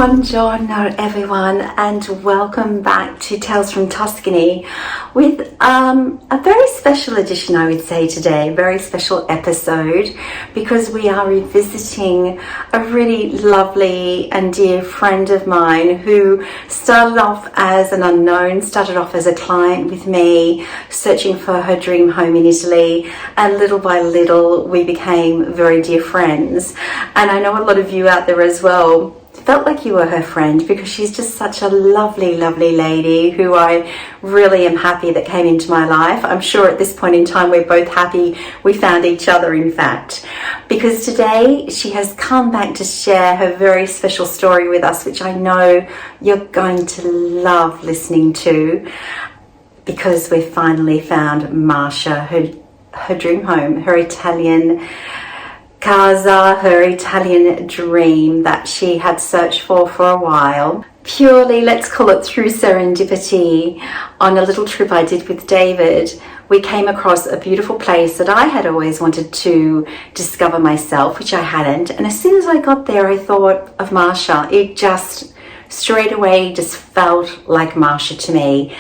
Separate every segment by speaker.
Speaker 1: Buongiorno everyone, and welcome back to Tales from Tuscany with a very special edition, I would say today, very special episode, because we are revisiting a really lovely and dear friend of mine who started off as an unknown, started off as a client with me, searching for her dream home in Italy, and little by little we became very dear friends. And I know a lot of you out there as well felt like you were her friend, because she's just such a lovely lady who I really am happy that came into my life. I'm sure at this point in time we're both happy we found each other, in fact, because today she has come back to share her very special story with us, which I know you're going to love listening to, because we finally found Marsha, her dream home, her Italian casa, her Italian dream that she had searched for a while. Purely, let's call it through serendipity, on a little trip I did with David, we came across a beautiful place that I had always wanted to discover myself, which I hadn't. And as soon as I got there, I thought of Marsha. It just straight away just felt like Marsha to me.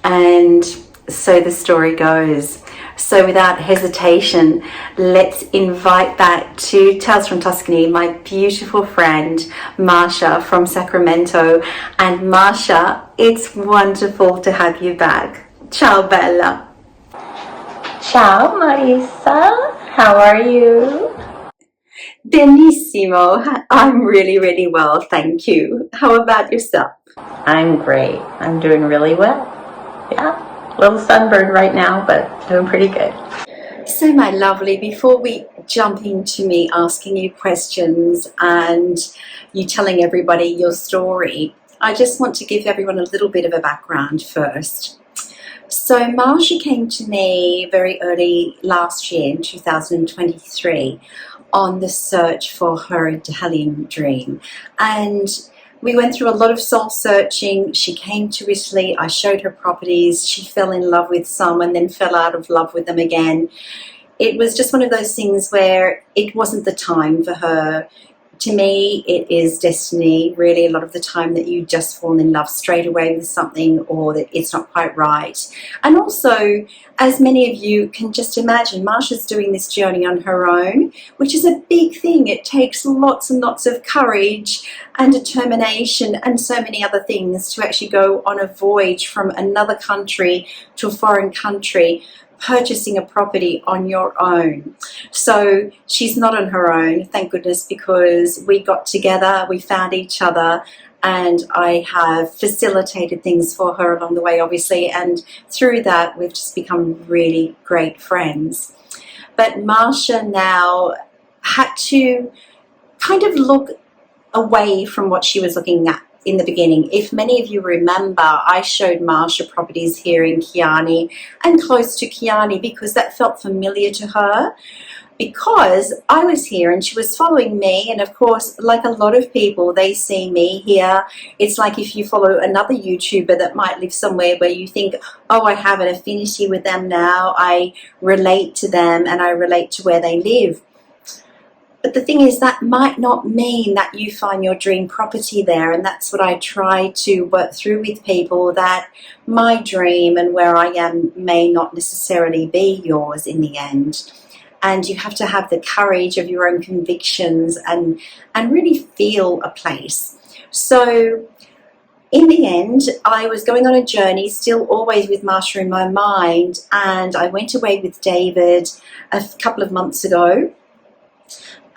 Speaker 1: And so the story goes. So without hesitation, let's invite back to Tales from Tuscany my beautiful friend Marsha from Sacramento. And Marsha, it's wonderful to have you back. Ciao bella.
Speaker 2: Ciao Marissa, how are you?
Speaker 1: Benissimo. I'm really well, thank you. How about yourself?
Speaker 2: I'm great. I'm doing really well. Yeah. A little sunburned right now, but doing pretty good.
Speaker 1: So my lovely, before we jump into me asking you questions and you telling everybody your story, I just want to give everyone a little bit of a background first. So Marsha came to me very early last year in 2023 on the search for her Italian dream, and we went through a lot of soul searching. She came to Italy, I showed her properties, she fell in love with some and then fell out of love with them again. It was just one of those things where it wasn't the time for her. To me, it is destiny, really, a lot of the time, that you just fall in love straight away with something, or that it's not quite right. And also, as many of you can just imagine, Marsha's doing this journey on her own, which is a big thing. It takes lots and lots of courage and determination and so many other things to actually go on a voyage from another country to a foreign country, purchasing a property on your own. So she's not on her own, thank goodness, because we got together, we found each other, and I have facilitated things for her along the way, obviously, and through that we've just become really great friends. But Marsha now had to kind of look away from what she was looking at in the beginning. If many of you remember, I showed Marsha properties here in Chianni and close to Chianni because that felt familiar to her, because I was here and she was following me. And of course, like a lot of people, they see me here. It's like if you follow another YouTuber that might live somewhere where you think, oh, I have an affinity with them now, I relate to them and I relate to where they live. But the thing is, that might not mean that you find your dream property there. And that's what I try to work through with people, that my dream and where I am may not necessarily be yours in the end. And you have to have the courage of your own convictions and really feel a place. So in the end, I was going on a journey, still always with Marsha in my mind. And I went away with David a couple of months ago.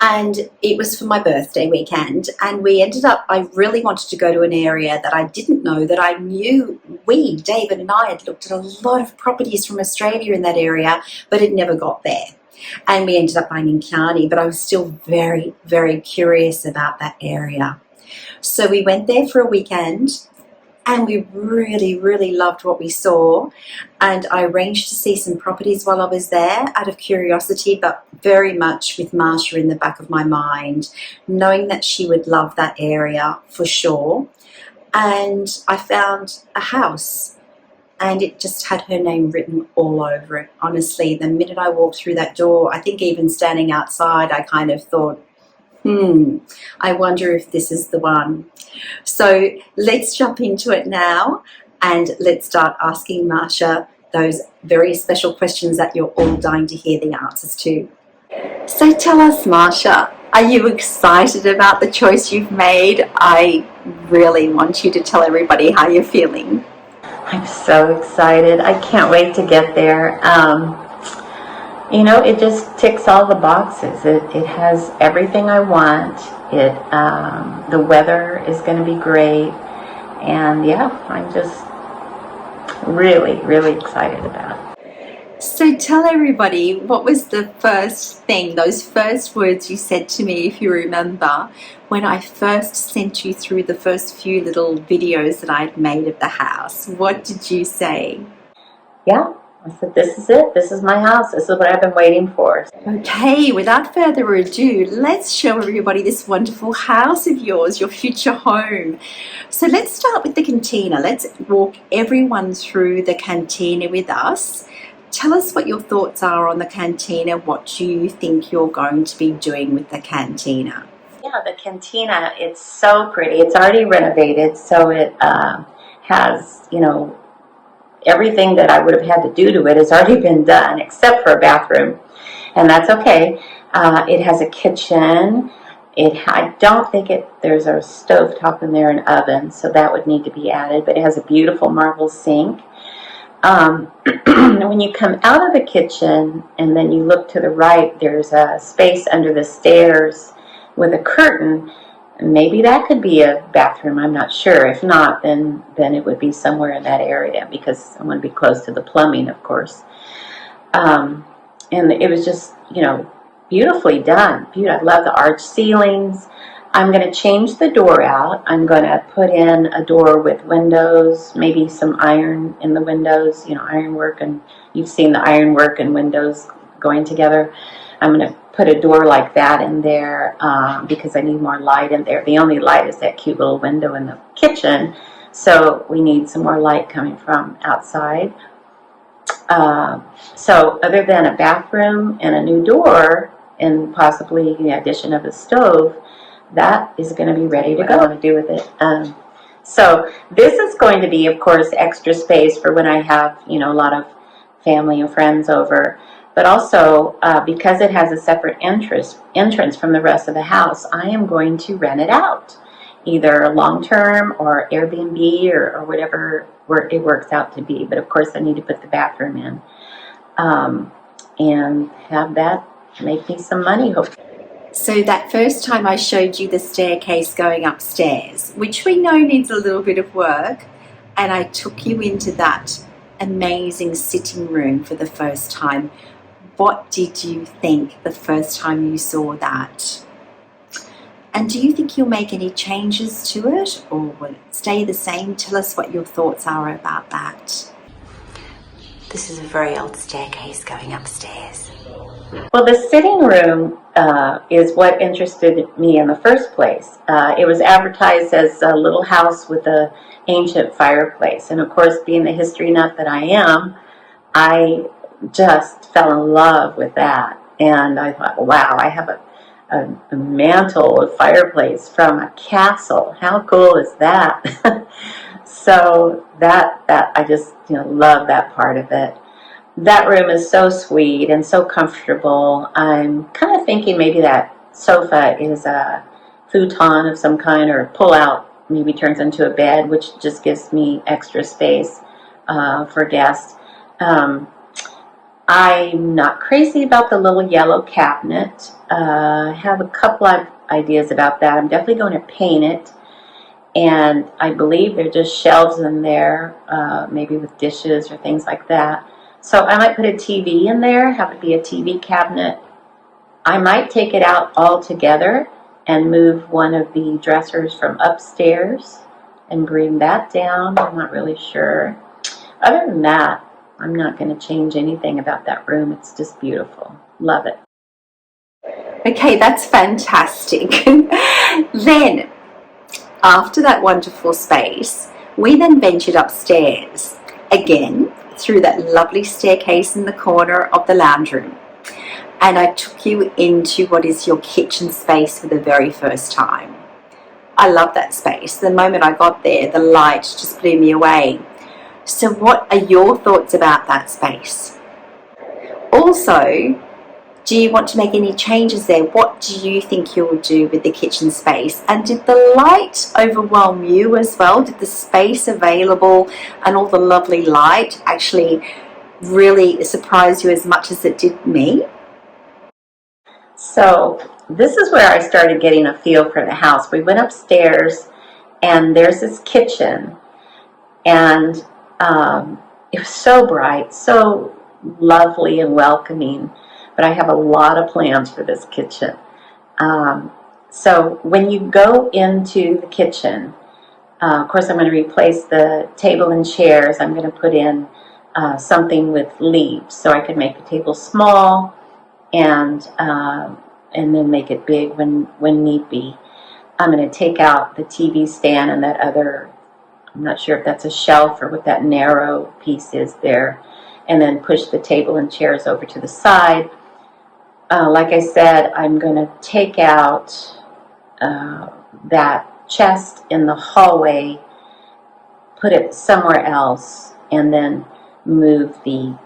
Speaker 1: And it was for my birthday weekend, and we ended up, I really wanted to go to an area that I didn't know, that I knew David and I had looked at a lot of properties from Australia in that area, but it never got there. And we ended up buying in Chianni, but I was still very curious about that area. So we went there for a weekend, and we really loved what we saw. And I arranged to see some properties while I was there out of curiosity, but very much with Marsha in the back of my mind, knowing that she would love that area for sure. And I found a house, and it just had her name written all over it. Honestly, the minute I walked through that door, I think even standing outside, I kind of thought, I wonder if this is the one. So let's jump into it now, and let's start asking Marsha those very special questions that you're all dying to hear the answers to. So tell us, Marsha, are you excited about the choice you've made? I really want you to tell everybody how you're feeling.
Speaker 2: I'm so excited. I can't wait to get there. You know, it just ticks all the boxes. It has everything I want. The weather is going to be great. And yeah, I'm just really, really excited about it.
Speaker 1: So tell everybody, what was the first thing, those first words you said to me, if you remember, when I first sent you through the first few little videos that I'd made of the house? What did you say?
Speaker 2: Yeah, I said, this is it. This is my house. This is what I've been waiting for.
Speaker 1: Okay, without further ado, let's show everybody this wonderful house of yours, your future home. So let's start with the Cantina. Let's walk everyone through the Cantina with us. Tell us what your thoughts are on the Cantina, what you think you're going to be doing with the Cantina.
Speaker 2: Yeah, the Cantina, it's so pretty. It's already renovated, so it has, you know, everything that I would have had to do to it has already been done, except for a bathroom, and that's okay. It has a kitchen. I don't think there's a stovetop in there, an oven, so that would need to be added, but it has a beautiful marble sink. When you come out of the kitchen and then you look to the right, there's a space under the stairs with a curtain. Maybe that could be a bathroom, I'm not sure. If not, then it would be somewhere in that area, because I want to be close to the plumbing, of course. And it was just, you know, beautifully done. I love the arch ceilings. I'm going to change the door out. I'm going to put in a door with windows, maybe some iron in the windows, you know, ironwork, and you've seen the ironwork and windows going together. I'm going to put a door like that in there because I need more light in there. The only light is that cute little window in the kitchen, so we need some more light coming from outside. So other than a bathroom and a new door and possibly the addition of a stove, that is going to be ready to go. What I want to do with it. So this is going to be, of course, extra space for when I have, you know, a lot of family and friends over. But also, because it has a separate entrance from the rest of the house, I am going to rent it out, either long-term or Airbnb or whatever it works out to be. But of course, I need to put the bathroom in and have that make me some money, hopefully.
Speaker 1: So that first time I showed you the staircase going upstairs, which we know needs a little bit of work, and I took you into that amazing sitting room for the first time. What did you think the first time you saw that? And do you think you'll make any changes to it, or will it stay the same? Tell us what your thoughts are about that. This is a very old staircase going upstairs.
Speaker 2: Well, the sitting room is what interested me in the first place. It was advertised as a little house with an ancient fireplace. And of course, being the history nut that I am, I just fell in love with that. And I thought, wow, I have a mantle, a fireplace from a castle. How cool is that? So that I just, you know, love that part of it. That room is so sweet and so comfortable. I'm kind of thinking maybe that sofa is a futon of some kind, or pull out, maybe turns into a bed, which just gives me extra space for guests. I'm not crazy about the little yellow cabinet. I have a couple of ideas about that. I'm definitely going to paint it. And I believe they're just shelves in there, maybe with dishes or things like that. So I might put a TV in there, have it be a TV cabinet. I might take it out altogether and move one of the dressers from upstairs and bring that down. I'm not really sure. Other than that, I'm not going to change anything about that room. It's just beautiful. Love it.
Speaker 1: Okay, that's fantastic. Then, after that wonderful space, we then ventured upstairs, again, through that lovely staircase in the corner of the lounge room. and I took you into what is your kitchen space for the very first time. I love that space. The moment I got there, the light just blew me away. So what are your thoughts about that space? Also, do you want to make any changes there? What do you think you'll do with the kitchen space? And did the light overwhelm you as well? Did the space available and all the lovely light actually really surprise you as much as it did me?
Speaker 2: So this is where I started getting a feel for the house. We went upstairs and there's this kitchen, and it was so bright, so lovely and welcoming, but I have a lot of plans for this kitchen. So when you go into the kitchen, of course I'm going to replace the table and chairs. I'm going to put in something with leaves so I can make the table small and then make it big when need be. I'm going to take out the TV stand and that other, I'm not sure if that's a shelf or what that narrow piece is there, and then push the table and chairs over to the side. Like I said, I'm going to take out that chest in the hallway, put it somewhere else, and then move the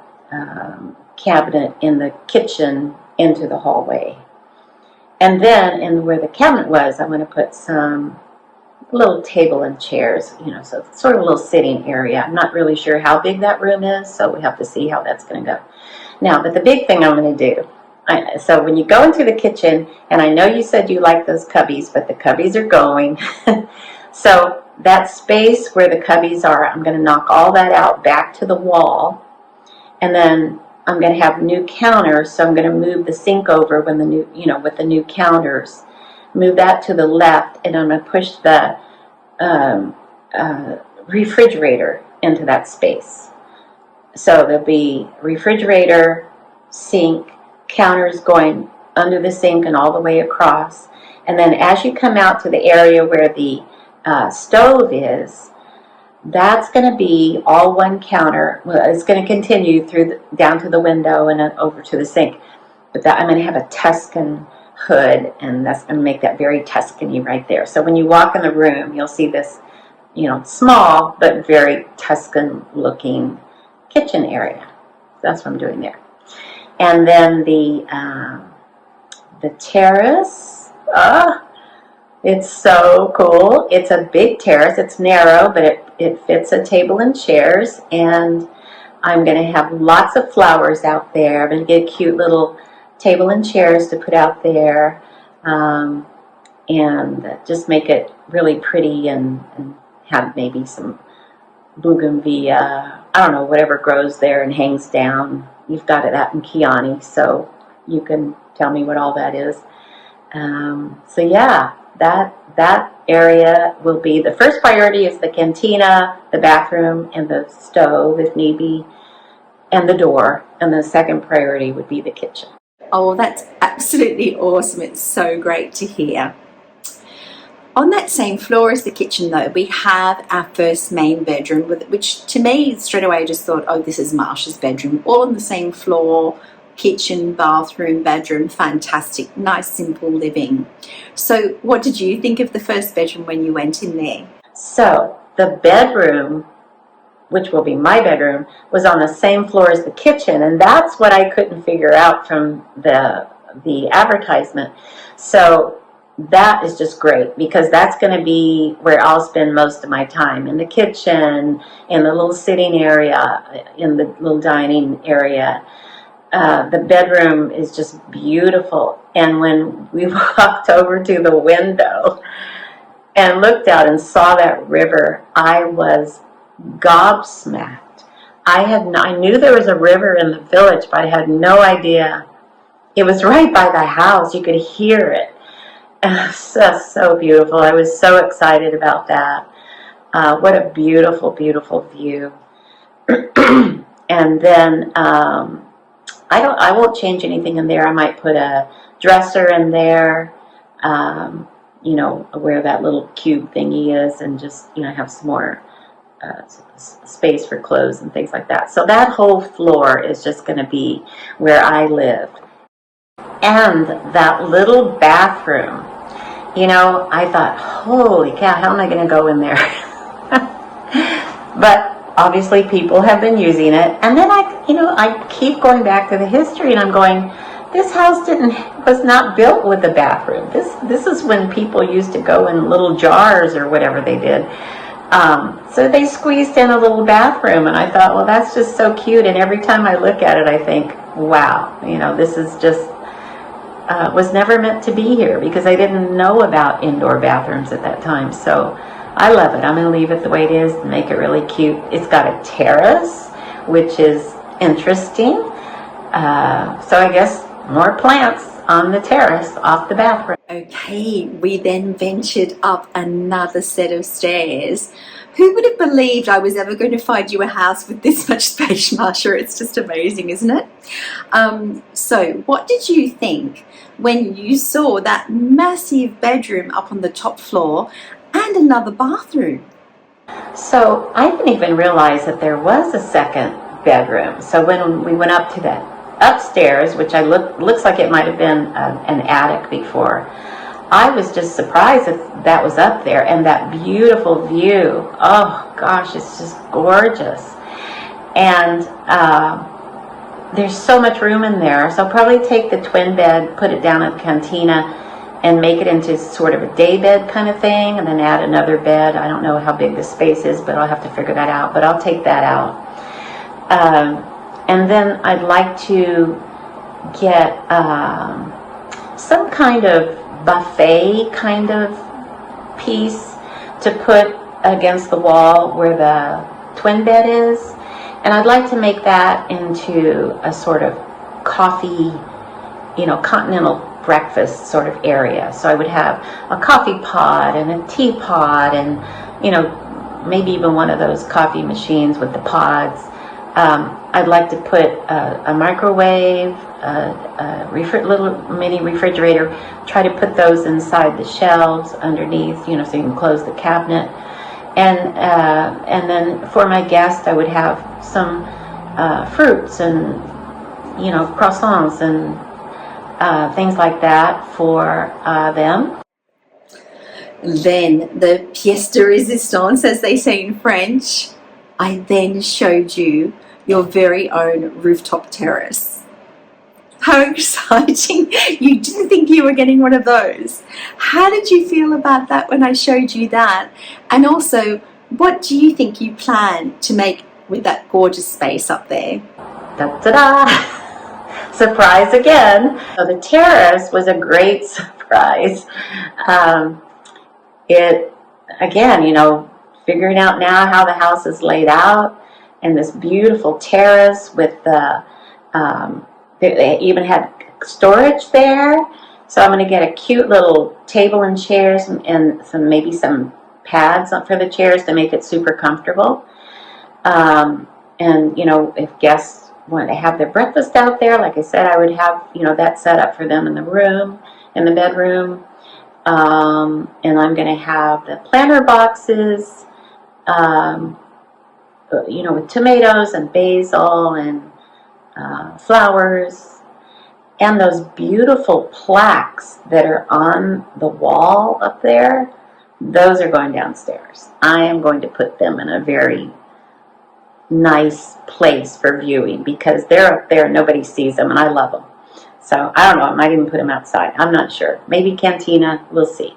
Speaker 2: cabinet in the kitchen into the hallway. And then in where the cabinet was, I'm going to put some little table and chairs, so it's sort of a little sitting area. I'm not really sure how big that room is, so we have to see how that's going to go. Now, but the big thing I'm going to do, so when you go into the kitchen, and I know you said you like those cubbies, but the cubbies are going. So that space where the cubbies are, I'm going to knock all that out back to the wall, and then I'm going to have new counters, so I'm going to move the sink over when the new, with the new counters. Move that to the left, and I'm going to push the refrigerator into that space. So there'll be refrigerator, sink, counters going under the sink and all the way across. And then as you come out to the area where the stove is, that's going to be all one counter. Well, it's going to continue through down to the window and over to the sink. But I'm going to have a Tuscan hood, and that's going to make that very Tuscan-y right there. So when you walk in the room, you'll see this, small but very Tuscan-looking kitchen area. That's what I'm doing there. And then the terrace. It's so cool. It's a big terrace. It's narrow, but it fits a table and chairs. And I'm going to have lots of flowers out there. I'm going to get a cute little table and chairs to put out there, and just make it really pretty, and have maybe some bougainvillea, I don't know, whatever grows there and hangs down. You've got that in Chianni, so you can tell me what all that is. So yeah, that area will be, the first priority is the cantina, the bathroom, and the stove if need be, and the door, and the second priority would be the kitchen.
Speaker 1: Oh, that's absolutely awesome. It's so great to hear. On that same floor as the kitchen, though, we have our first main bedroom, which to me straight away I just thought, oh, this is Marsha's bedroom. All on the same floor, kitchen, bathroom, bedroom, fantastic, nice, simple living. So what did you think of the first bedroom when you went in there?
Speaker 2: So the bedroom, which will be my bedroom, was on the same floor as the kitchen, and that's what I couldn't figure out from the advertisement. So that is just great, because that's going to be where I'll spend most of my time, in the kitchen, in the little sitting area, in the little dining area. The bedroom is just beautiful, and when we walked over to the window and looked out and saw that river, I was gobsmacked. I knew there was a river in the village, but I had no idea. It was right by the house. You could hear it. And it was just so beautiful. I was so excited about that. What a beautiful, beautiful view. And then I won't change anything in there. I might put a dresser in there, where that little cube thingy is, and just have some more space for clothes and things like that. So that whole floor is just going to be where I live. And that little bathroom, you know, I thought, holy cow, how am I going to go in there? But obviously people have been using it. And then I keep going back to the history, and I'm going, this house was not built with a bathroom. This is when people used to go in little jars or whatever they did. So they squeezed in a little bathroom, and I thought, well, that's just so cute. And every time I look at it, I think, wow, you know, this is just was never meant to be here, because I didn't know about indoor bathrooms at that time. So I love it. I'm going to leave it the way it is and make it really cute. It's got a terrace, which is interesting. So I guess more plants on the terrace off the bathroom.
Speaker 1: Okay, we then ventured up another set of stairs. Who would have believed I was ever going to find you a house with this much space, Marsha? It's just amazing, isn't it? So what did you think when you saw that massive bedroom up on the top floor and another bathroom?
Speaker 2: So I didn't even realize that there was a second bedroom. So when we went up to that upstairs, which looks like it might have been an attic before, I was just surprised that was up there, and that beautiful view. Oh gosh, it's just gorgeous. And there's so much room in there. So I'll probably take the twin bed, put it down at the Cantina, and make it into sort of a day bed kind of thing, and then add another bed. I don't know how big the space is, but I'll have to figure that out. But I'll take that out. And then I'd like to get some kind of buffet kind of piece to put against the wall where the twin bed is. And I'd like to make that into a sort of coffee, you know, continental breakfast sort of area. So I would have a coffee pot and a teapot, and, you know, maybe even one of those coffee machines with the pods. I'd like to put a microwave, a little mini refrigerator, try to put those inside the shelves underneath, you know, so you can close the cabinet. And then for my guests, I would have some fruits and, you know, croissants and things like that for them.
Speaker 1: Then the pièce de résistance, as they say in French, I then showed you your very own rooftop terrace. How exciting! You didn't think you were getting one of those. How did you feel about that when I showed you that? And also, what do you think you plan to make with that gorgeous space up there?
Speaker 2: Da-da-da! Surprise again! So the terrace was a great surprise. It, again, you know, figuring out now how the house is laid out, and this beautiful terrace with the, they even had storage there. So I'm going to get a cute little table and chairs, and maybe some pads for the chairs to make it super comfortable. And, you know, if guests want to have their breakfast out there, like I said, I would have, you know, that set up for them in the room, in the bedroom. And I'm going to have the planter boxes, you know, with tomatoes and basil and flowers, and those beautiful plaques that are on the wall up there. Those are going downstairs. I am going to put them in a very nice place for viewing, because they're up there and nobody sees them, and I love them. So I don't know, I might even put them outside. I'm not sure. Maybe Cantina, we'll see.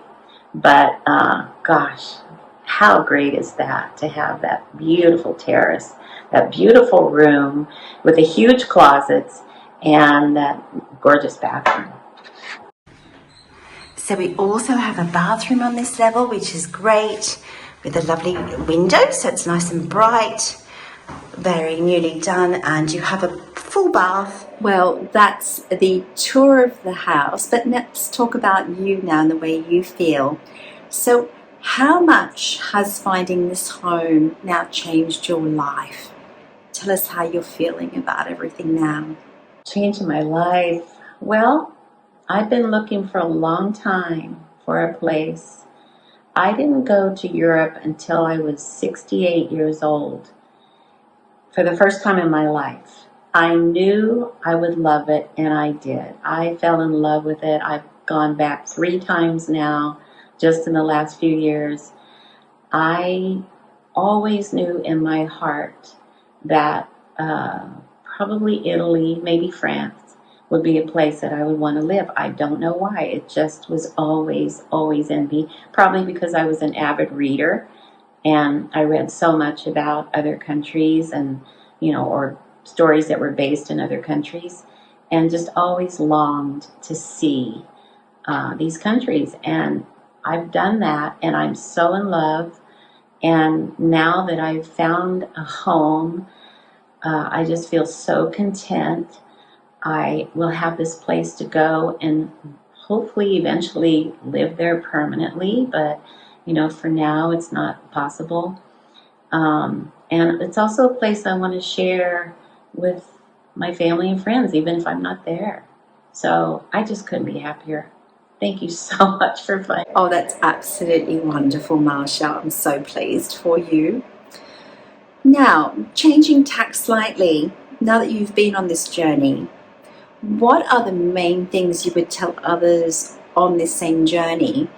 Speaker 2: But gosh, how great is that, to have that beautiful terrace, that beautiful room with the huge closets and that gorgeous bathroom.
Speaker 1: So we also have a bathroom on this level, which is great, with a lovely window, so it's nice and bright, very newly done, and you have a full bath. Well, that's the tour of the house, but let's talk about you now and the way you feel. So how much has finding this home now changed your life? Tell us how you're feeling about everything now.
Speaker 2: Changing my life. Well, I've been looking for a long time for a place. I didn't go to Europe until I was 68 years old, for the first time in my life. I knew I would love it, and I did. I fell in love with it. I've gone back 3 times now, just in the last few years. I always knew in my heart that probably Italy, maybe France, would be a place that I would want to live. I don't know why. It just was always, always in me. Probably because I was an avid reader, and I read so much about other countries and, or stories that were based in other countries, and just always longed to see these countries. And I've done that, and I'm so in love. And now that I've found a home, I just feel so content. I will have this place to go and hopefully eventually live there permanently, but for now it's not possible. And it's also a place I want to share with my family and friends, even if I'm not there. So I just couldn't be happier. Thank you so much for finding.
Speaker 1: Oh, that's absolutely wonderful, Marsha. I'm so pleased for you. Now, changing tack slightly, now that you've been on this journey, what are the main things you would tell others on this same journey?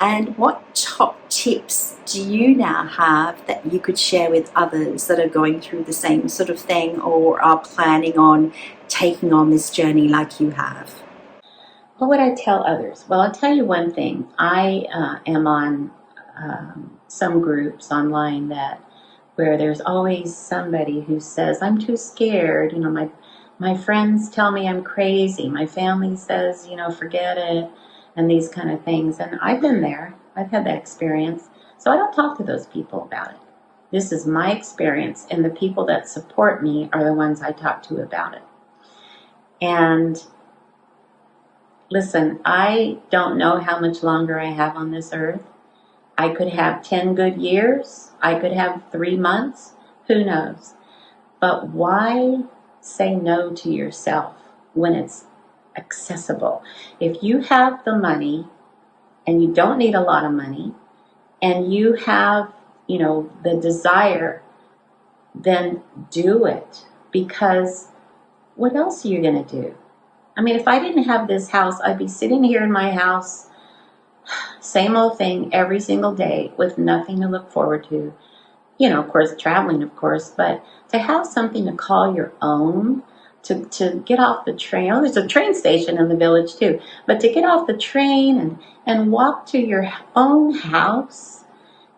Speaker 1: And what top tips do you now have that you could share with others that are going through the same sort of thing or are planning on taking on this journey like you have?
Speaker 2: What would I tell others? Well, I'll tell you one thing. I am on some groups online where there's always somebody who says, I'm too scared. My friends tell me I'm crazy. My family says, forget it, and these kind of things. And I've been there. I've had that experience. So I don't talk to those people about it. This is my experience, and the people that support me are the ones I talk to about it. And listen, I don't know how much longer I have on this earth. I could have 10 good years. I could have 3 months. Who knows? But why say no to yourself when it's accessible? If you have the money, and you don't need a lot of money, and you have, the desire, then do it. Because what else are you going to do? I mean, if I didn't have this house, I'd be sitting here in my house, same old thing every single day with nothing to look forward to. Of course, traveling, of course, but to have something to call your own, to get off the train. Oh, there's a train station in the village too. But to get off the train and walk to your own house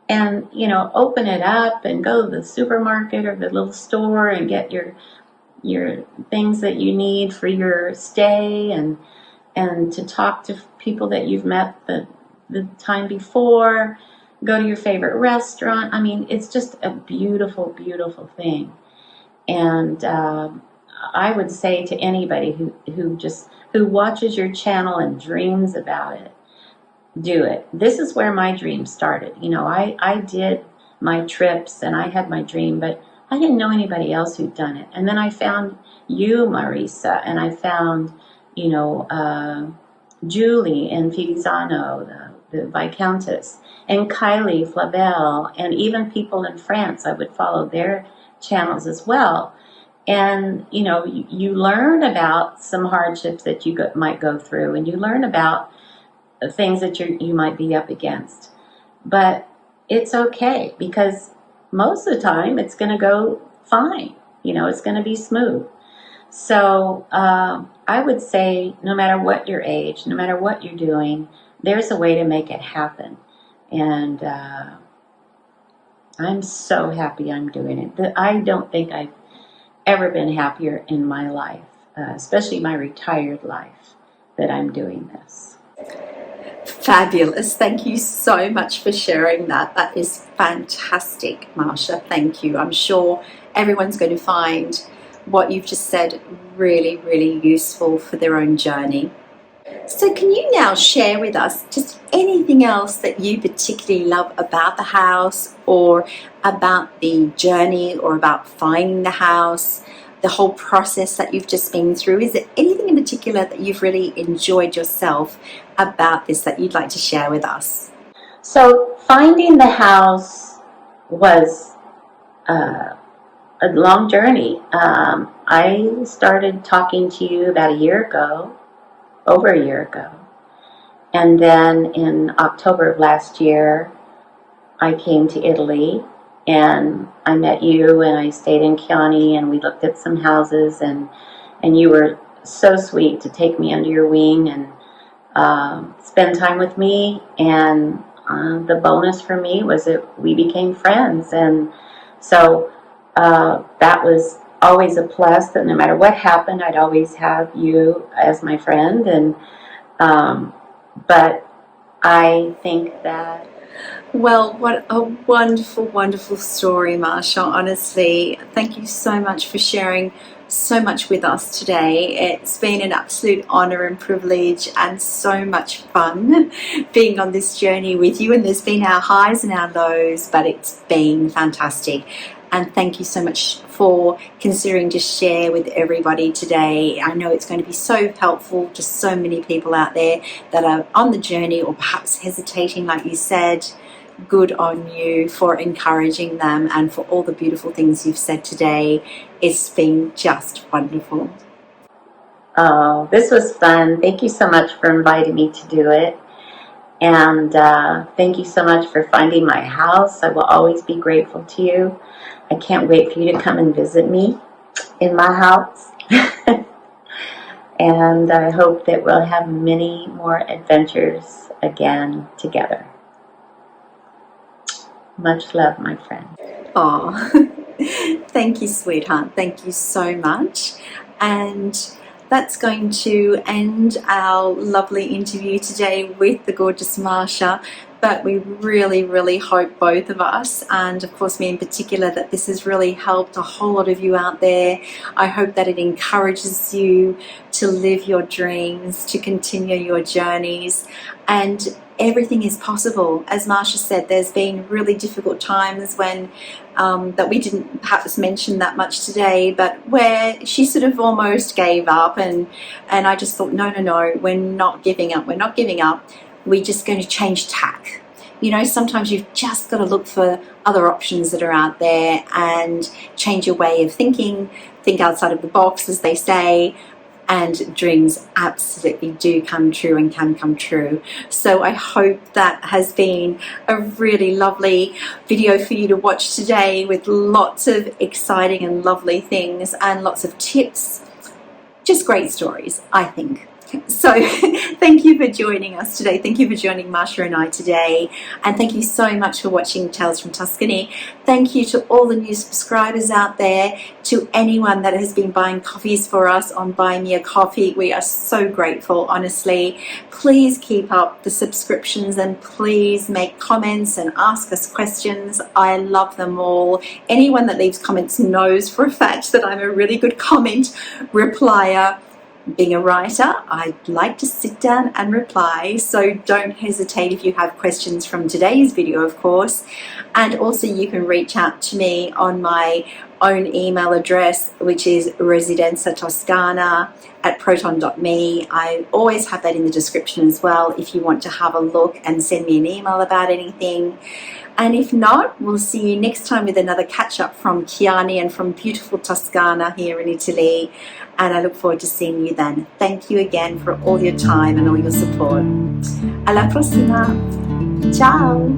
Speaker 2: and, open it up and go to the supermarket or the little store and get your things that you need for your stay, and to talk to people that you've met the time before, go to your favorite restaurant. I mean, it's just a beautiful, beautiful thing. And I would say to anybody who watches your channel and dreams about it, do it. This is where my dream started. I did my trips and I had my dream, but I didn't know anybody else who'd done it. And then I found you, Marissa, and I found, Julie and Figisano, the Viscountess, and Kylie Flavel, and even people in France. I would follow their channels as well. And, you learn about some hardships that you might go through, and you learn about things that you might be up against. But it's okay, because most of the time it's going to go fine. It's going to be smooth. So I would say no matter what your age, no matter what you're doing, there's a way to make it happen. And I'm so happy I'm doing it. I don't think I've ever been happier in my life, especially my retired life, that I'm doing this.
Speaker 1: Fabulous. Thank you so much for sharing that. That is fantastic, Marsha. Thank you. I'm sure everyone's going to find what you've just said really, really useful for their own journey. So can you now share with us just anything else that you particularly love about the house, or about the journey, or about finding the house, the whole process that you've just been through? Is there anything in particular that you've really enjoyed yourself about this that you'd like to share with us? with us?
Speaker 2: So finding the house was, I would say, a 10 out of 10. It was a 10 out of 10 for me. I loved every single part of it. I loved the a long journey. I started talking to you about a year ago, over a year ago. And then in October of last year, I came to Italy and I met you and I stayed in Chianni and we looked at some houses and you were so sweet to take me under your wing and spend time with me. And the bonus for me was that we became friends. And so that was always a plus, that no matter what happened, I'd always have you as my friend. And but I think that...
Speaker 1: Well, what a wonderful, wonderful story, Marsha. Honestly, thank you so much for sharing so much with us today. It's been an absolute honor and privilege and so much fun being on this journey with you. And there's been our highs and our lows, but it's been fantastic. And thank you so much for considering to share with everybody today. I know it's going to be so helpful to so many people out there that are on the journey or perhaps hesitating, like you said. Good on you for encouraging them and for all the beautiful things you've said today. It's been just wonderful.
Speaker 2: Oh, this was fun. Thank you so much for inviting me to do it. And thank you so much for finding my house. I will always be grateful to you. I can't wait for you to come and visit me in my house. And I hope that we'll have many more adventures again together. Much love, my friend.
Speaker 1: Oh, thank you, sweetheart. Thank you so much. And that's going to end our lovely interview today with the gorgeous Marsha. But we really, really hope, both of us, and of course me in particular, that this has really helped a whole lot of you out there. I hope that it encourages you to live your dreams, to continue your journeys, and everything is possible. As Marsha said, there's been really difficult times when that we didn't perhaps mention that much today, but where she sort of almost gave up, and I just thought, no, we're not giving up. We're not giving up. We're just going to change tack. You know, sometimes you've just got to look for other options that are out there and change your way of thinking, think outside of the box, as they say, and dreams absolutely do come true and can come true. So I hope that has been a really lovely video for you to watch today, with lots of exciting and lovely things and lots of tips. Just great stories, I think. So thank you for joining us today. Thank you for joining Marsha and I today. And thank you so much for watching Tales from Tuscany. Thank you to all the new subscribers out there, to anyone that has been buying coffees for us on Buy Me a Coffee. We are so grateful, honestly. Please keep up the subscriptions and please make comments and ask us questions. I love them all. Anyone that leaves comments knows for a fact that I'm a really good comment replier. Being a writer, I like to sit down and reply, so don't hesitate if you have questions from today's video, of course. And also you can reach out to me on my own email address, which is residenza@proton.me. I always have that in the description as well if you want to have a look and send me an email about anything. And if not, we'll see you next time with another catch-up from Chianni and from beautiful Toscana here in Italy. And I look forward to seeing you then. Thank you again for all your time and all your support. Alla prossima. Ciao.